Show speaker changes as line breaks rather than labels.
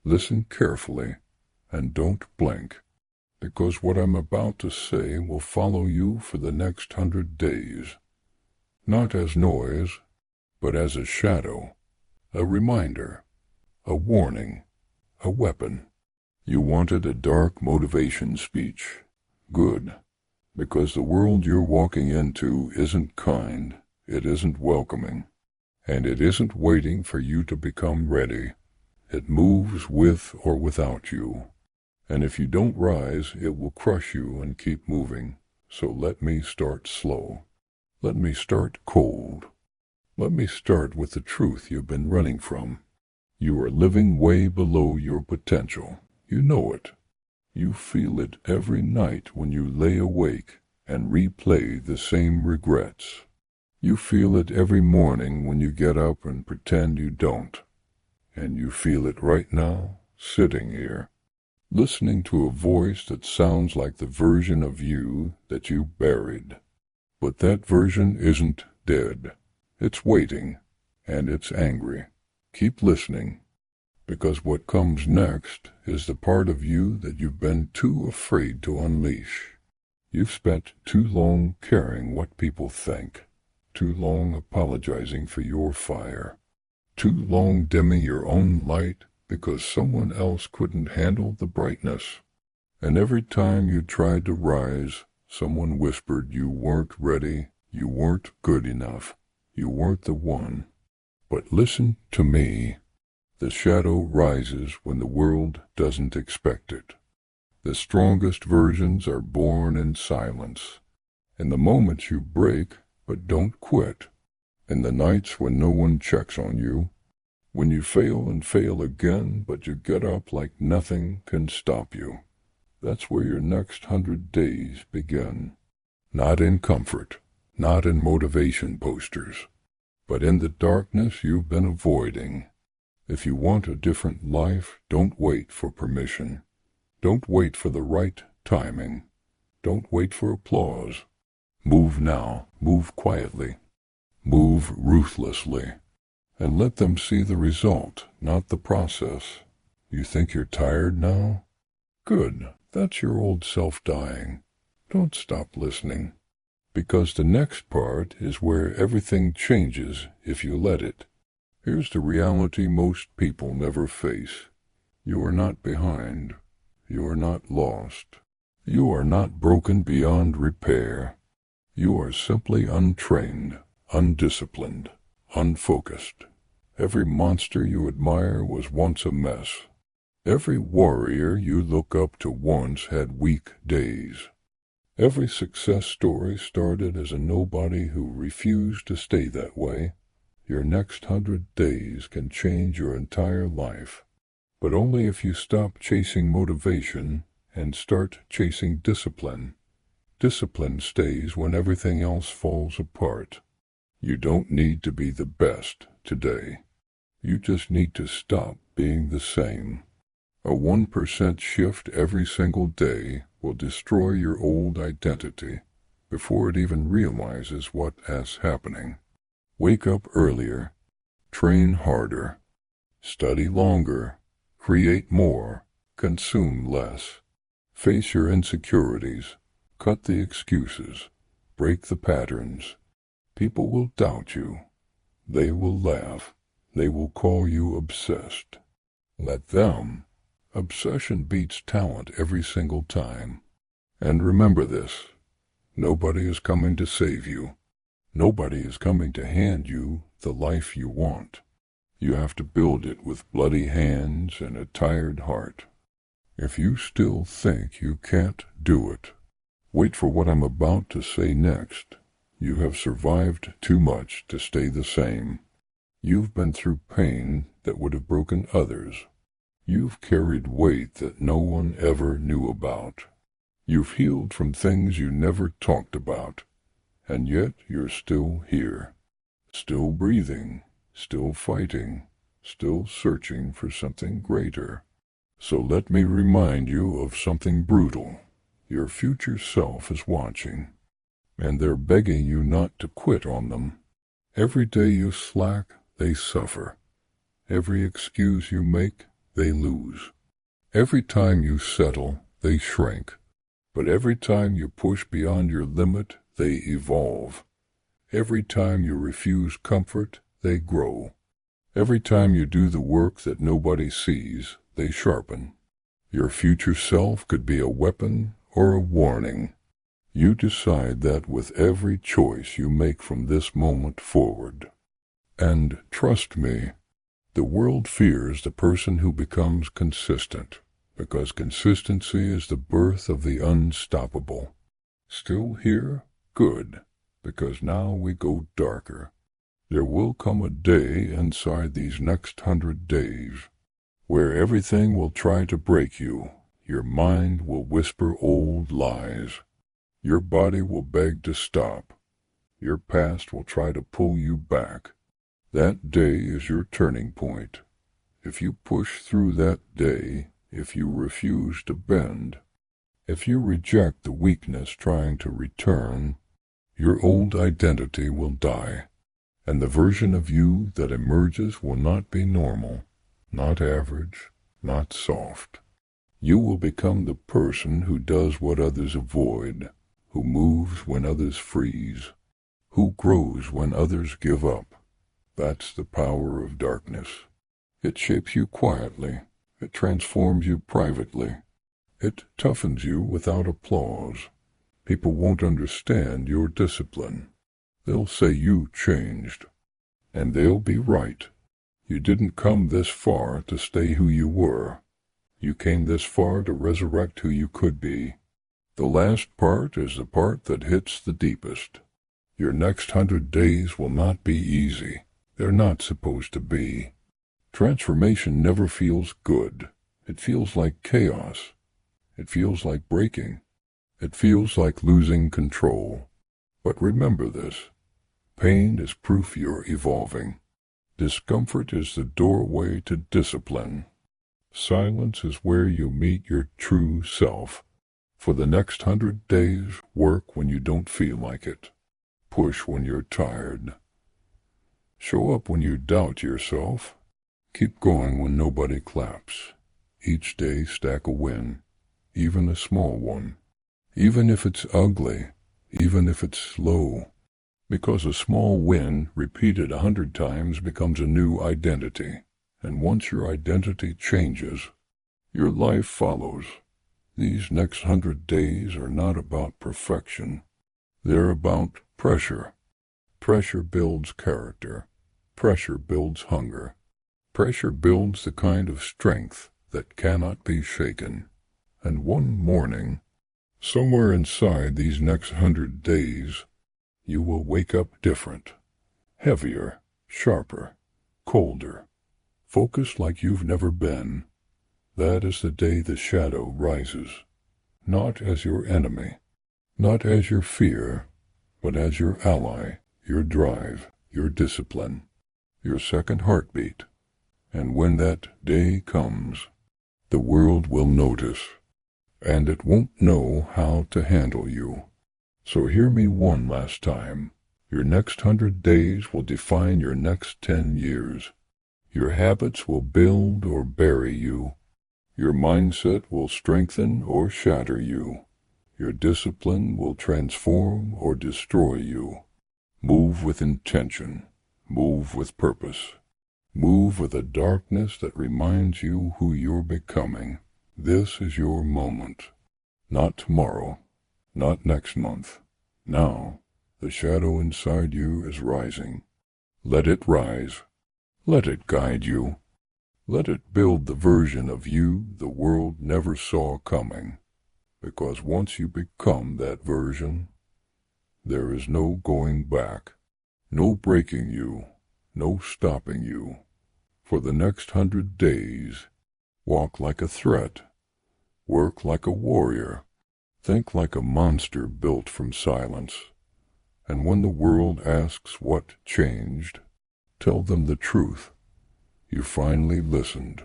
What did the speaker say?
Listen carefully and don't blink, because what I'm about to say will follow you for the next 100 days, not as noise, but as a shadow, a reminder, a warning, a weapon. You wanted a dark motivation speech. Good, because the world you're walking into isn't kind, it isn't welcoming, and it isn't waiting for you to become ready. It moves with or without you, and if you don't rise, it will crush you and keep moving. So let me start slow. Let me start cold. Let me start with the truth you've been running from. You are living way below your potential. You know it. You feel it every night when you lay awake and replay the same regrets. You feel it every morning when you get up and pretend you don't. And you feel it right now, sitting here, listening to a voice that sounds like the version of you that you buried. But that version isn't dead. It's waiting, and it's angry. Keep listening, because what comes next is the part of you that you've been too afraid to unleash. You've spent too long caring what people think, too long apologizing for your fire, too long dimming your own light because someone else couldn't handle the brightness. And every time you tried to rise, someone whispered you weren't ready, you weren't good enough, you weren't the one. But listen to me. The shadow rises when the world doesn't expect it. The strongest versions are born in silence. In the moments you break, but don't quit. In the nights when no one checks on you. When you fail and fail again, but you get up like nothing can stop you. That's where your next 100 days begin. Not in comfort, not in motivation posters, but in the darkness you've been avoiding. If you want a different life, don't wait for permission. Don't wait for the right timing. Don't wait for applause. Move now, move quietly, move ruthlessly, and let them see the result, not the process. You think you're tired now? Good, that's your old self dying. Don't stop listening, because the next part is where everything changes if you let it. Here's the reality most people never face. You are not behind. You are not lost. You are not broken beyond repair. You are simply untrained, undisciplined, unfocused. Every monster you admire was once a mess. Every warrior you look up to once had weak days. Every success story started as a nobody who refused to stay that way. Your next 100 days can change your entire life, but only if you stop chasing motivation and start chasing discipline. Discipline stays when everything else falls apart. You don't need to be the best today. You just need to stop being the same. A 1% shift every single day will destroy your old identity before it even realizes what is happening. Wake up earlier, train harder, study longer, create more, consume less. Face your insecurities, cut the excuses, break the patterns. People will doubt you. They will laugh. They will call you obsessed. Let them. Obsession beats talent every single time. And remember this, nobody is coming to save you. Nobody is coming to hand you the life you want. You have to build it with bloody hands and a tired heart. If you still think you can't do it, wait for what I'm about to say next. You have survived too much to stay the same. You've been through pain that would have broken others. You've carried weight that no one ever knew about. You've healed from things you never talked about. And yet you're still here, still breathing, still fighting, still searching for something greater. So let me remind you of something brutal. Your future self is watching, and they're begging you not to quit on them. Every day you slack, they suffer. Every excuse you make, they lose. Every time you settle, they shrink. But every time you push beyond your limit, they evolve. Every time you refuse comfort, they grow. Every time you do the work that nobody sees, they sharpen. Your future self could be a weapon or a warning. You decide that with every choice you make from this moment forward. And trust me, the world fears the person who becomes consistent, because consistency is the birth of the unstoppable. Still here? Good, because now we go darker. There will come a day inside these next 100 days where everything will try to break you. Your mind will whisper old lies. Your body will beg to stop. Your past will try to pull you back. That day is your turning point. If you push through that day, if you refuse to bend, if you reject the weakness trying to return, your old identity will die, and the version of you that emerges will not be normal, not average, not soft. You will become the person who does what others avoid, who moves when others freeze, who grows when others give up. That's the power of darkness. It shapes you quietly. It transforms you privately. It toughens you without applause. People won't understand your discipline. They'll say you changed. And they'll be right. You didn't come this far to stay who you were. You came this far to resurrect who you could be. The last part is the part that hits the deepest. Your next 100 days will not be easy. They're not supposed to be. Transformation never feels good. It feels like chaos. It feels like breaking. It feels like losing control. But remember this. Pain is proof you're evolving. Discomfort is the doorway to discipline. Silence is where you meet your true self. For the next 100 days, work when you don't feel like it. Push when you're tired. Show up when you doubt yourself. Keep going when nobody claps. Each day stack a win, even a small one. Even if it's ugly, even if it's slow. Because a small win repeated 100 times becomes a new identity. And once your identity changes, your life follows. These next 100 days are not about perfection. They're about pressure. Pressure builds character. Pressure builds hunger. Pressure builds the kind of strength that cannot be shaken. And one morning, somewhere inside these next 100 days, you will wake up different. Heavier, sharper, colder. Focused like you've never been. That is the day the shadow rises. Not as your enemy. Not as your fear, but as your ally, your drive, your discipline, your second heartbeat. And when that day comes, the world will notice, and it won't know how to handle you. So hear me one last time. Your next 100 days will define your next 10 years. Your habits will build or bury you. Your mindset will strengthen or shatter you. Your discipline will transform or destroy you. Move with intention. Move with purpose. Move with a darkness that reminds you who you're becoming. This is your moment. Not tomorrow. Not next month. Now, the shadow inside you is rising. Let it rise. Let it guide you. Let it build the version of you the world never saw coming. Because once you become that version, there is no going back. No breaking you. No stopping you. For the next 100 days, walk like a threat. Work like a warrior. Think like a monster built from silence. And when the world asks what changed, tell them the truth. You finally listened.